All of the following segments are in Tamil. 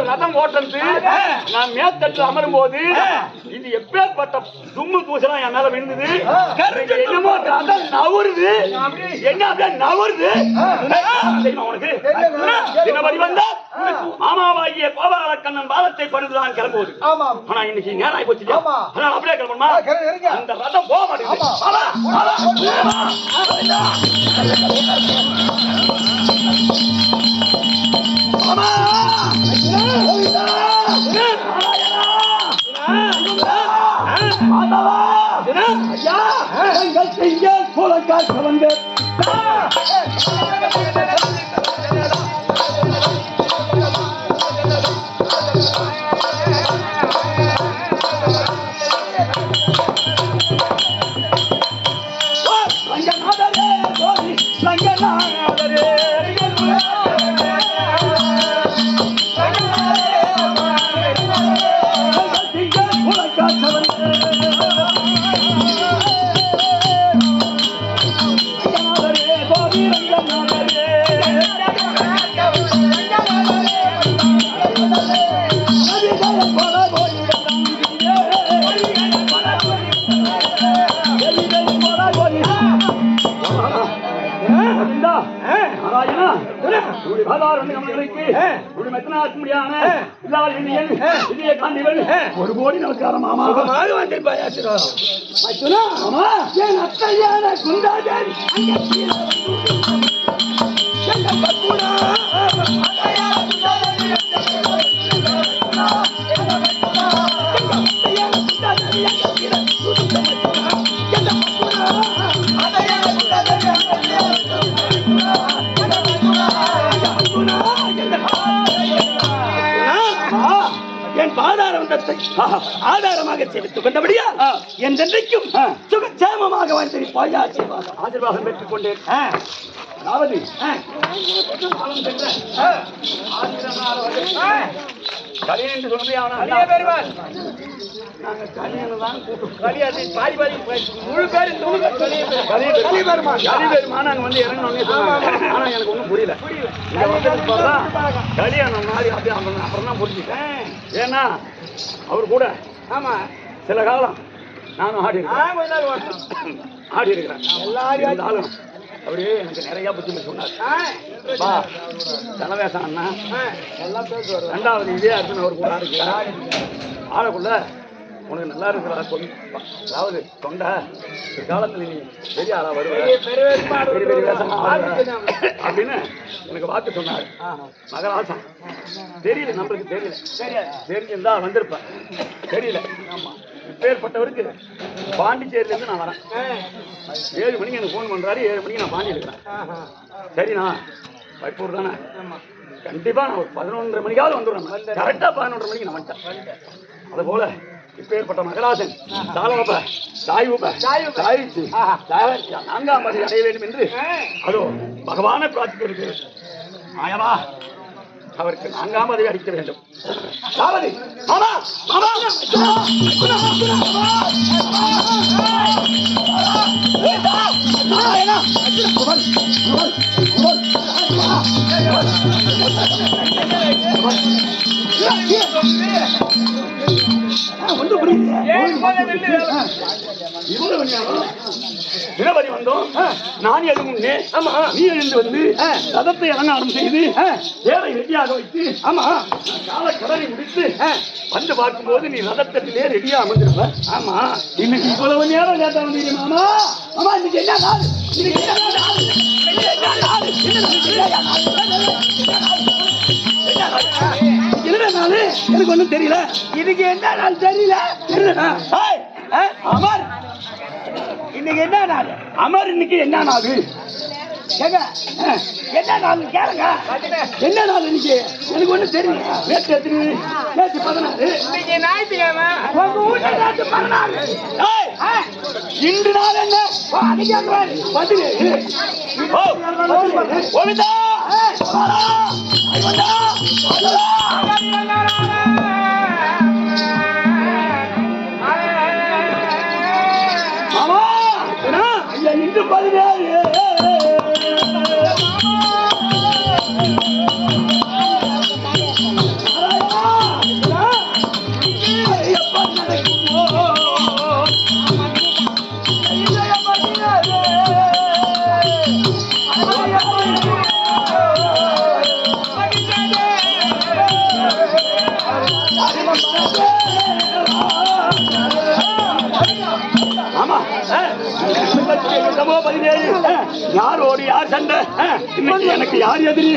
ரதம் ஓட்டுறது நான் மேத்தட்டு அமரும் போது இது எப்பேற்பட்ட தும்மு தூசலாம் என் மேல விழுந்தது. என்னமோ ரதம் நவருது, என்ன அப்படியே நவருது. உனக்கு தினபடி வந்தா மாமாவாகிய கோபால கண்ணன் பாதத்தை படுத்துதான் கிளம்புவது. ஆனா இன்னைக்கு நேரம் ஆகி போச்சு, அதனால அப்படியே கிளம்பணுமா? அந்த ரதம் போக மாட்டேங்குது. வந்து ஒரு கோடி நமஸ்காரம் மாமா. ஆதாரமாக சேமித்துக் கொண்டபடியா என்றென்றைக்கும் சுகச்சேமமாக வாழ்ந்திருப்பாய். ஆசீர்வாதம் பெற்றுக் கொண்டேன். அதாவது கலியன் என்று சொல்றேன். முழு பேர் நாங்க வந்து இறங்கணும்னு சொன்னாங்க. ஆனா எனக்கு ஒன்றும் புரியல. கல்யாணம் மாதிரி அப்படியே அப்புறம் தான் புரிஞ்சுட்டேன். ஏன்னா அவர் கூட ஆமா சில காலம் நானும் ஆடி இருக்கிறேன். எல்லாரும் அவரு எனக்கு நிறைய புத்தி சொன்னார். தனவேசம் அண்ணா எல்லாம் பேசுவார். ரெண்டாவது இதே அர்ஜுன் அவர் கூட ஆடுகிறார். ஆடக்குள்ள உனக்கு நல்லா இருக்கிறா, அதாவது தொண்டை காலத்துல நீ பெரிய ஆளா அப்படின்னு எனக்கு வாக்கு சொன்னார். மகராசம் தெரியல, நம்மளுக்கு தெரியல. தெரிஞ்சிருந்தா வந்திருப்பேன், தெரியல. ஆமா, இப்பேற்பட்டவருக்கு பாண்டிச்சேரியில இருந்து நான் வரேன். 7 மணிக்கு எனக்கு போன் பண்றாரு. 7 மணிக்கு நான் பாண்டி இருக்கிறேன். சரிண்ணா, வைப்பூர் தானே, கண்டிப்பா நான் ஒரு 11:30 மணிக்காவது வந்துடுறேன். கரெக்டா 11:30 மணிக்கு நான் வந்துட்டேன். அது போல இப்பேற்பட்ட மகராசன் நான்காம் பதவி அடைய வேண்டும் என்று அதோ பகவானை பிரார்த்திக்கிறது. ஆயவா அவருக்கு 4ஆம் பதவி அடிக்க வேண்டும். தினபதி வந்தோம். நான் எழு முன்னே நீ எழுந்து வந்து ரதத்தை அலங்காரம் செய்து வேலை ரெடியாக வைத்து ஆமா கால கடனை முடித்து வந்து பார்க்கும்போது நீ ரதத்திலே ரெடியா அமர்ந்திருப்ப. ஆமா, இன்னைக்கு இவ்வளவு நேரம் லேட்டா வந்தீங்க மாமா. ஆமா, இன்னைக்கு என்ன நாள்? என்ன நாள் எனக்கு ஒண்ணும் தெரியல. இதுக்கு என்ன நாள் தெரியல. அமர் இன்னைக்கு என்ன நாள்? அமர் இன்னைக்கு என்ன நாள்? கேங்க என்ன நாள் கேளுங்க என்ன நாள் இன்னைக்கு எனக்கு ஒண்ணு தெரியும் நேற்று எத்தனை நேற்று 16 இன்னைக்கு ஞாயிற்றுக்கிழமை உங்க வீட்டுல நேற்று 16 இன்று நாள் என்ன அன்னைக்கு 17 கோவிந்தா மாமா இன்று 17 யாரோடு யார் சண்டை எனக்கு யார் எதிரி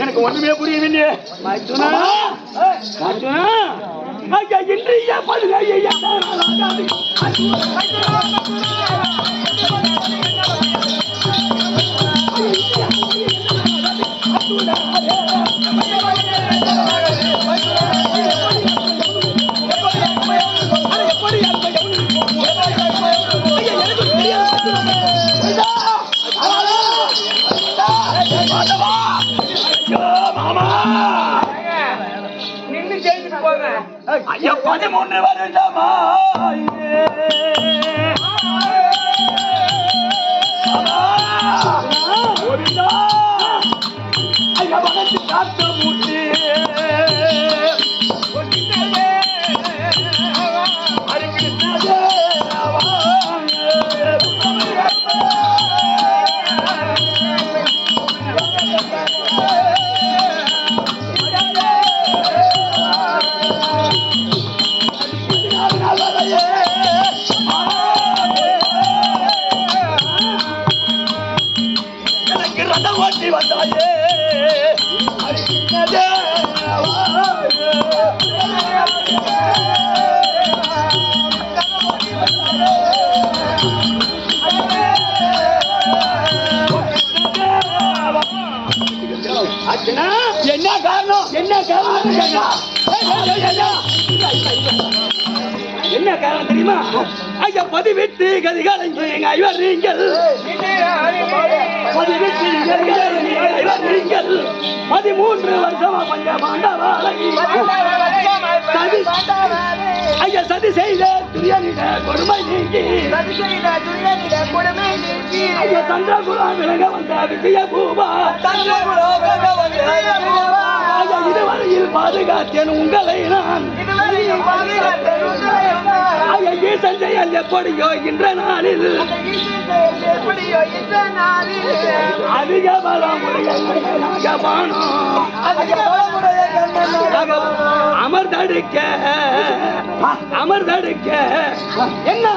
எனக்கு ஒண்ணுமே புரியவில்லையே இன்றைய நின்று ஜெயிச்சுட்டு போங்க. ஐயா 13 வருஷமா ஐயா வளர்ச்சி காத்த மூட்டி எனக்கு ரதம் ஓட்டி வந்தாயே என்ன காரணம் என்ன காரணம் என்ன காரணம் தெரியுமா ஐயா பதிவிட்டு கதிகாலங்க எங்க ஐவர் நீங்கள் பதிவிட்டு ஐவர் நீங்கள் 13 வருஷமா பஞ்ச பாண்டவாளை ஐயா சதி செய்த துரியனிட கொடுமை நீங்கி ஐயா சந்திரகுலம் விலக வந்த விஜய பூபா ஐயா இதுவரையில் பாதுகாத்தேன் உங்களை நான் ஐயா ஈசன் செயல் எப்படியோ இன்ற நாளில் அதிக பலமுடைய அமர்தடுக்க அமர்தடுக்க என்ன